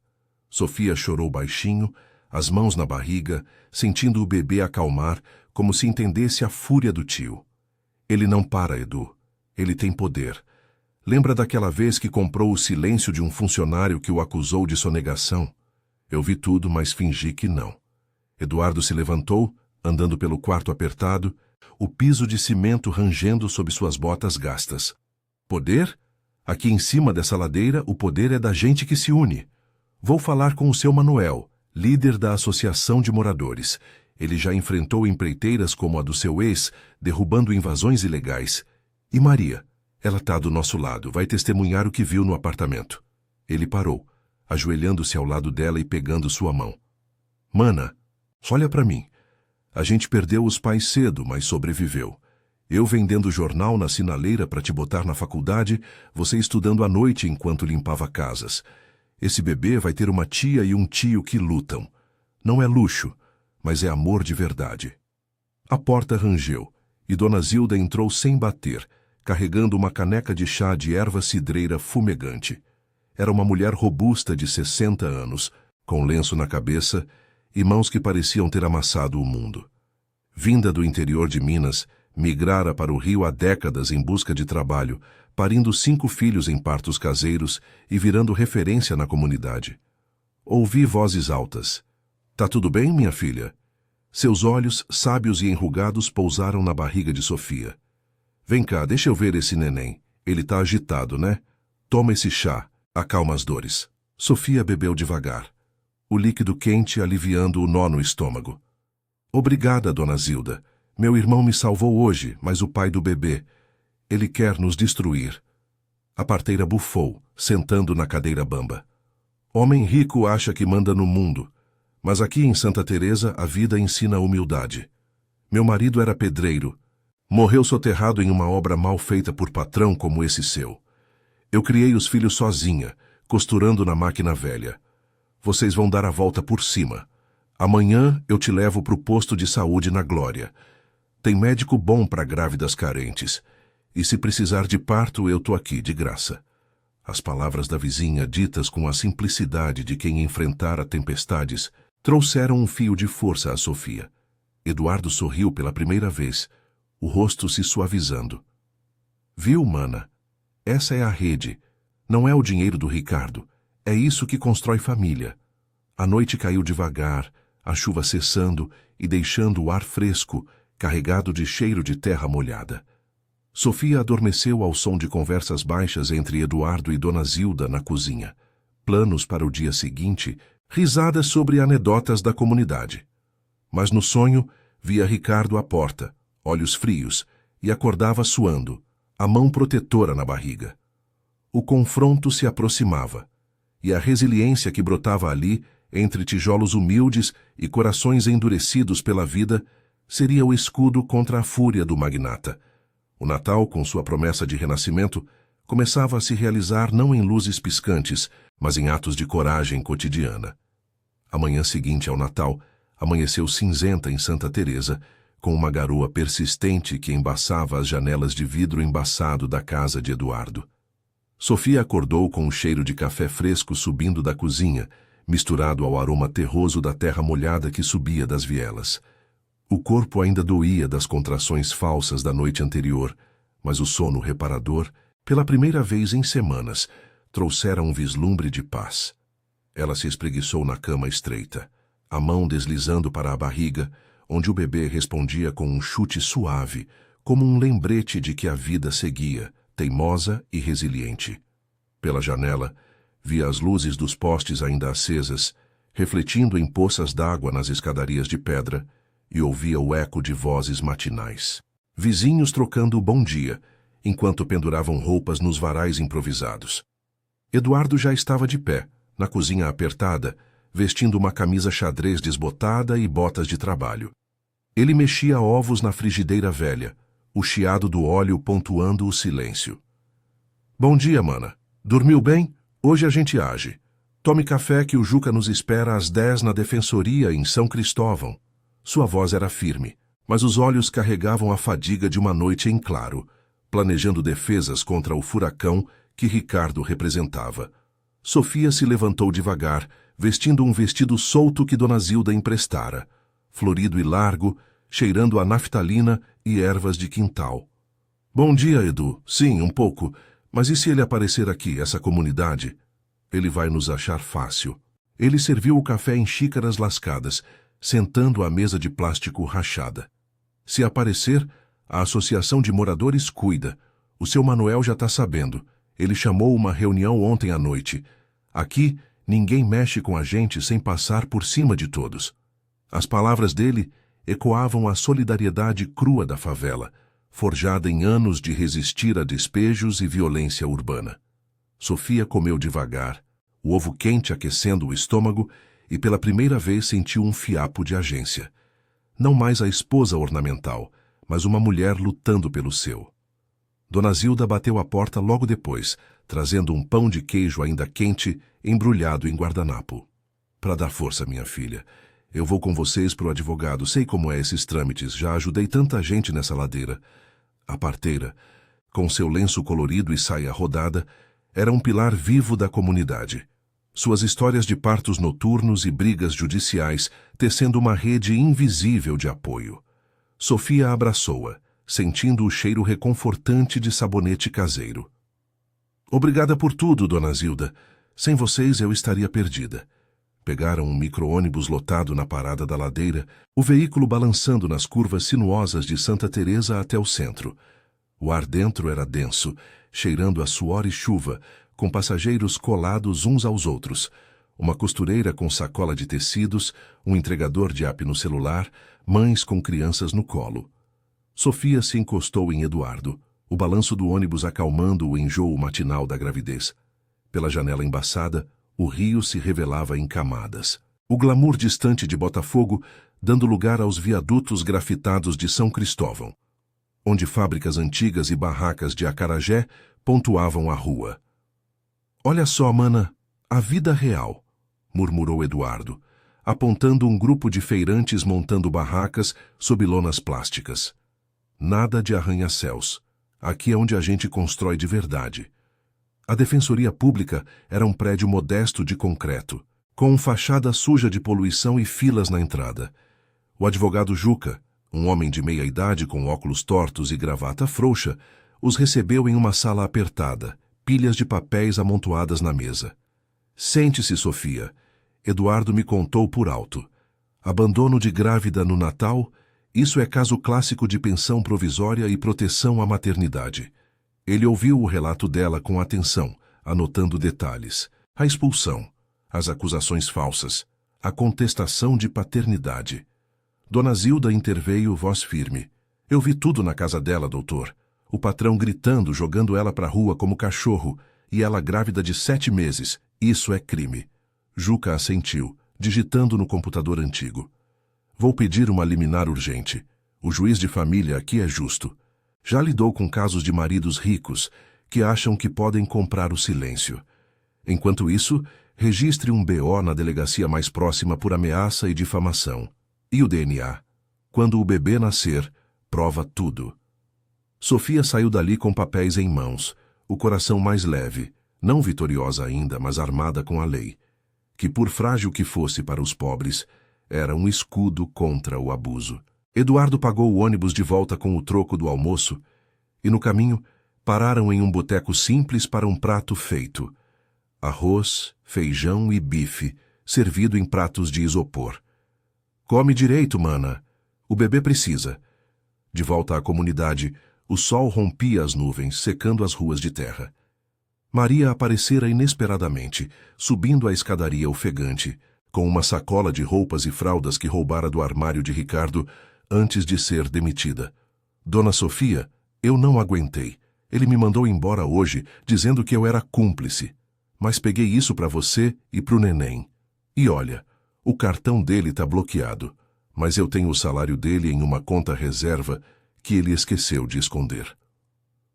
Sofia chorou baixinho, as mãos na barriga, sentindo o bebê acalmar, como se entendesse a fúria do tio. Ele não para, Edu. Ele tem poder. Lembra daquela vez que comprou o silêncio de um funcionário que o acusou de sonegação? Eu vi tudo, mas fingi que não. Eduardo se levantou, andando pelo quarto apertado, o piso de cimento rangendo sob suas botas gastas. Poder? Aqui em cima dessa ladeira, o poder é da gente que se une. Vou falar com o seu Manuel, líder da Associação de Moradores. Ele já enfrentou empreiteiras como a do seu ex, derrubando invasões ilegais. E Maria? Ela está do nosso lado, vai testemunhar o que viu no apartamento. Ele parou, ajoelhando-se ao lado dela e pegando sua mão. Mana, olha para mim. A gente perdeu os pais cedo, mas sobreviveu. Eu vendendo jornal na sinaleira para te botar na faculdade, você estudando à noite enquanto limpava casas. Esse bebê vai ter uma tia e um tio que lutam. Não é luxo, mas é amor de verdade. A porta rangeu, e Dona Zilda entrou sem bater, carregando uma caneca de chá de erva cidreira fumegante. Era uma mulher robusta de 60 anos, com lenço na cabeça e mãos que pareciam ter amassado o mundo. Vinda do interior de Minas, migrara para o Rio há décadas em busca de trabalho, parindo 5 filhos em partos caseiros e virando referência na comunidade. Ouvi vozes altas. "Tá tudo bem, minha filha?" Seus olhos, sábios e enrugados, pousaram na barriga de Sofia. "Vem cá, deixa eu ver esse neném. Ele tá agitado, né? Toma esse chá, acalma as dores." Sofia bebeu devagar, o líquido quente aliviando o nó no estômago. "Obrigada, dona Zilda. Meu irmão me salvou hoje, mas o pai do bebê, ele quer nos destruir." A parteira bufou, sentando na cadeira bamba. "Homem rico acha que manda no mundo, mas aqui em Santa Teresa a vida ensina humildade. Meu marido era pedreiro. Morreu soterrado em uma obra mal feita por patrão como esse seu. Eu criei os filhos sozinha, costurando na máquina velha. Vocês vão dar a volta por cima. Amanhã eu te levo pro posto de saúde na Glória. Tem médico bom para grávidas carentes. E se precisar de parto, eu tô aqui, de graça." As palavras da vizinha, ditas com a simplicidade de quem enfrentara tempestades, trouxeram um fio de força a Sofia. Eduardo sorriu pela primeira vez, o rosto se suavizando. "Viu, mana? Essa é a rede. Não é o dinheiro do Ricardo. É isso que constrói família." A noite caiu devagar, a chuva cessando e deixando o ar fresco, carregado de cheiro de terra molhada. Sofia adormeceu ao som de conversas baixas entre Eduardo e Dona Zilda na cozinha. Planos para o dia seguinte, risadas sobre anedotas da comunidade. Mas no sonho, via Ricardo à porta, olhos frios, e acordava suando, a mão protetora na barriga. O confronto se aproximava, e a resiliência que brotava ali, entre tijolos humildes e corações endurecidos pela vida, seria o escudo contra a fúria do magnata. O Natal, com sua promessa de renascimento, começava a se realizar não em luzes piscantes, mas em atos de coragem cotidiana. A manhã seguinte ao Natal, amanheceu cinzenta em Santa Teresa, com uma garoa persistente que embaçava as janelas de vidro embaçado da casa de Eduardo. Sofia acordou com um cheiro de café fresco subindo da cozinha, misturado ao aroma terroso da terra molhada que subia das vielas. O corpo ainda doía das contrações falsas da noite anterior, mas o sono reparador, pela primeira vez em semanas, trouxera um vislumbre de paz. Ela se espreguiçou na cama estreita, a mão deslizando para a barriga, onde o bebê respondia com um chute suave, como um lembrete de que a vida seguia, teimosa e resiliente. Pela janela, via as luzes dos postes ainda acesas, refletindo em poças d'água nas escadarias de pedra, e ouvia o eco de vozes matinais. Vizinhos trocando o bom dia, enquanto penduravam roupas nos varais improvisados. Eduardo já estava de pé, na cozinha apertada, vestindo uma camisa xadrez desbotada e botas de trabalho. Ele mexia ovos na frigideira velha, o chiado do óleo pontuando o silêncio. "Bom dia, mana. Dormiu bem? Hoje a gente age. Tome café que o Juca nos espera às 10 na defensoria em São Cristóvão." Sua voz era firme, mas os olhos carregavam a fadiga de uma noite em claro, planejando defesas contra o furacão que Ricardo representava. Sofia se levantou devagar, vestindo um vestido solto que Dona Zilda emprestara, florido e largo, cheirando a naftalina e ervas de quintal. "Bom dia, Edu. Sim, um pouco. Mas e se ele aparecer aqui, essa comunidade? Ele vai nos achar fácil." Ele serviu o café em xícaras lascadas, sentando à mesa de plástico rachada. "Se aparecer, a Associação de Moradores cuida. O seu Manuel já está sabendo. Ele chamou uma reunião ontem à noite. Aqui, ninguém mexe com a gente sem passar por cima de todos." As palavras dele ecoavam a solidariedade crua da favela, forjada em anos de resistir a despejos e violência urbana. Sofia comeu devagar, o ovo quente aquecendo o estômago, e pela primeira vez sentiu um fiapo de agência. Não mais a esposa ornamental, mas uma mulher lutando pelo seu. Dona Zilda bateu à porta logo depois, trazendo um pão de queijo ainda quente, embrulhado em guardanapo. "Para dar força, minha filha. Eu vou com vocês pro advogado, sei como é esses trâmites, já ajudei tanta gente nessa ladeira." A parteira, Com seu lenço colorido e saia rodada, era um pilar vivo da comunidade. Suas histórias de partos noturnos e brigas judiciais tecendo uma rede invisível de apoio. Sofia abraçou-a, sentindo o cheiro reconfortante de sabonete caseiro. Obrigada por tudo, dona Zilda. Sem vocês eu estaria perdida. Pegaram um micro-ônibus lotado na parada da ladeira, o veículo balançando nas curvas sinuosas de Santa Teresa até o centro. O ar dentro era denso, cheirando a suor e chuva, com passageiros colados uns aos outros. Uma costureira com sacola de tecidos, um entregador de app no celular, mães com crianças no colo. Sofia se encostou em Eduardo, o balanço do ônibus acalmando o enjoo matinal da gravidez. Pela janela embaçada, o rio se revelava em camadas. O glamour distante de Botafogo, dando lugar aos viadutos grafitados de São Cristóvão, onde fábricas antigas e barracas de acarajé pontuavam a rua. Olha só, mana, a vida real, murmurou Eduardo, apontando um grupo de feirantes montando barracas sob lonas plásticas. Nada de arranha-céus. Aqui é onde a gente constrói de verdade. A Defensoria Pública era um prédio modesto de concreto, com fachada suja de poluição e filas na entrada. O advogado Juca, um homem de meia-idade com óculos tortos e gravata frouxa, os recebeu em uma sala apertada, pilhas de papéis amontoadas na mesa. Sente-se, Sofia. Eduardo me contou por alto. Abandono de grávida no Natal, isso é caso clássico de pensão provisória e proteção à maternidade. Ele ouviu o relato dela com atenção, anotando detalhes. A expulsão, as acusações falsas, a contestação de paternidade. Dona Zilda interveio voz firme. Eu vi tudo na casa dela, doutor. O patrão gritando, jogando ela para a rua como cachorro, e ela grávida de 7 meses. Isso é crime. Juca assentiu, digitando no computador antigo. Vou pedir uma liminar urgente. O juiz de família aqui é justo. Já lidou com casos de maridos ricos que acham que podem comprar o silêncio. Enquanto isso, registre um BO na delegacia mais próxima por ameaça e difamação. E o DNA? Quando o bebê nascer, prova tudo. Sofia saiu dali com papéis em mãos, o coração mais leve, não vitoriosa ainda, mas armada com a lei, que por frágil que fosse para os pobres, era um escudo contra o abuso. Eduardo pagou o ônibus de volta com o troco do almoço e, no caminho, pararam em um boteco simples para um prato feito. Arroz, feijão e bife, servido em pratos de isopor. Come direito, mana. O bebê precisa. De volta à comunidade, o sol rompia as nuvens, secando as ruas de terra. Maria aparecera inesperadamente, subindo a escadaria ofegante, com uma sacola de roupas e fraldas que roubara do armário de Ricardo antes de ser demitida. Dona Sofia, eu não aguentei. Ele me mandou embora hoje, dizendo que eu era cúmplice. Mas peguei isso para você e pro neném. E olha, o cartão dele tá bloqueado, mas eu tenho o salário dele em uma conta reserva que ele esqueceu de esconder.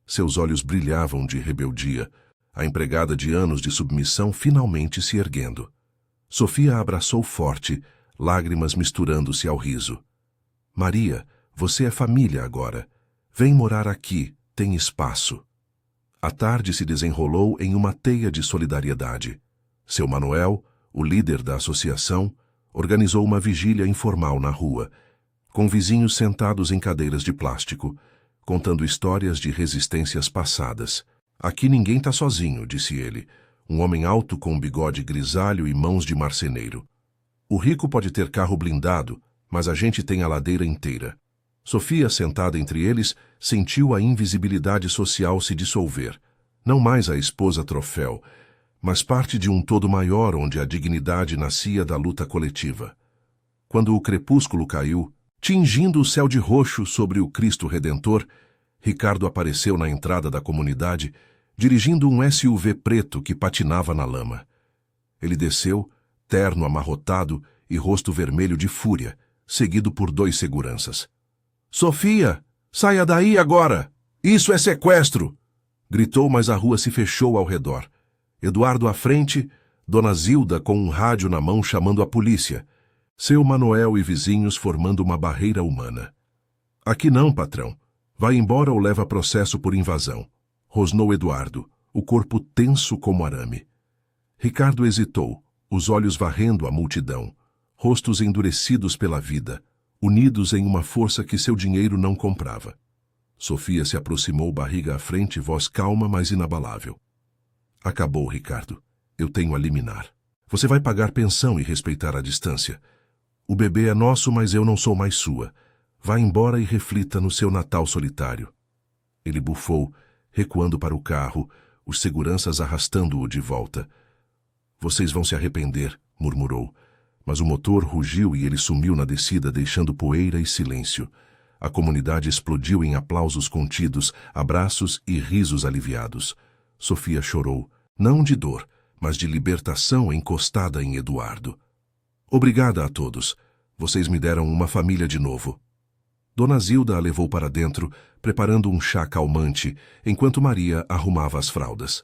Seus olhos brilhavam de rebeldia, a empregada de anos de submissão finalmente se erguendo. Sofia a abraçou forte, lágrimas misturando-se ao riso. Maria, você é família agora. Vem morar aqui, tem espaço. A tarde se desenrolou em uma teia de solidariedade. Seu Manuel, o líder da associação, organizou uma vigília informal na rua, com vizinhos sentados em cadeiras de plástico, contando histórias de resistências passadas. Aqui ninguém tá sozinho, disse ele, um homem alto com um bigode grisalho e mãos de marceneiro. O rico pode ter carro blindado, mas a gente tem a ladeira inteira. Sofia, sentada entre eles, sentiu a invisibilidade social se dissolver. Não mais a esposa troféu, mas parte de um todo maior onde a dignidade nascia da luta coletiva. Quando o crepúsculo caiu, tingindo o céu de roxo sobre o Cristo Redentor, Ricardo apareceu na entrada da comunidade, dirigindo um SUV preto que patinava na lama. Ele desceu, terno amarrotado e rosto vermelho de fúria, seguido por 2 seguranças. Sofia, saia daí agora! Isso é sequestro! Gritou, mas a rua se fechou ao redor. Eduardo à frente, Dona Zilda com um rádio na mão chamando a polícia. Seu Manuel e vizinhos formando uma barreira humana. Aqui não, patrão. Vai embora ou leva processo por invasão. Rosnou Eduardo, o corpo tenso como arame. Ricardo hesitou, os olhos varrendo a multidão, rostos endurecidos pela vida, unidos em uma força que seu dinheiro não comprava. Sofia se aproximou barriga à frente, voz calma, mas inabalável. Acabou, Ricardo. Eu tenho a liminar. Você vai pagar pensão e respeitar a distância. O bebê é nosso, mas eu não sou mais sua. Vá embora e reflita no seu Natal solitário. Ele bufou, recuando para o carro, os seguranças arrastando-o de volta. Vocês vão se arrepender, murmurou. Mas o motor rugiu e ele sumiu na descida, deixando poeira e silêncio. A comunidade explodiu em aplausos contidos, abraços e risos aliviados. Sofia chorou, não de dor, mas de libertação encostada em Eduardo. Obrigada a todos. Vocês me deram uma família de novo. Dona Zilda a levou para dentro, preparando um chá calmante, enquanto Maria arrumava as fraldas.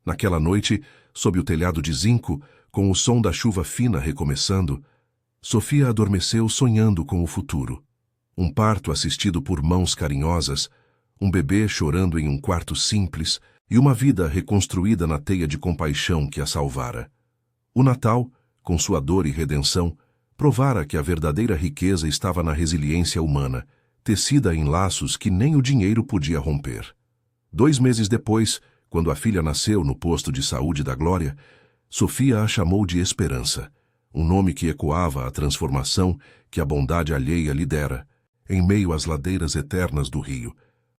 Naquela noite, sob o telhado de zinco, com o som da chuva fina recomeçando, Sofia adormeceu sonhando com o futuro. Um parto assistido por mãos carinhosas, um bebê chorando em um quarto simples e uma vida reconstruída na teia de compaixão que a salvara. O Natal, com sua dor e redenção, provara que a verdadeira riqueza estava na resiliência humana, tecida em laços que nem o dinheiro podia romper. 2 meses depois, quando a filha nasceu no posto de saúde da Glória, Sofia a chamou de Esperança, um nome que ecoava a transformação que a bondade alheia lhe dera, em meio às ladeiras eternas do Rio,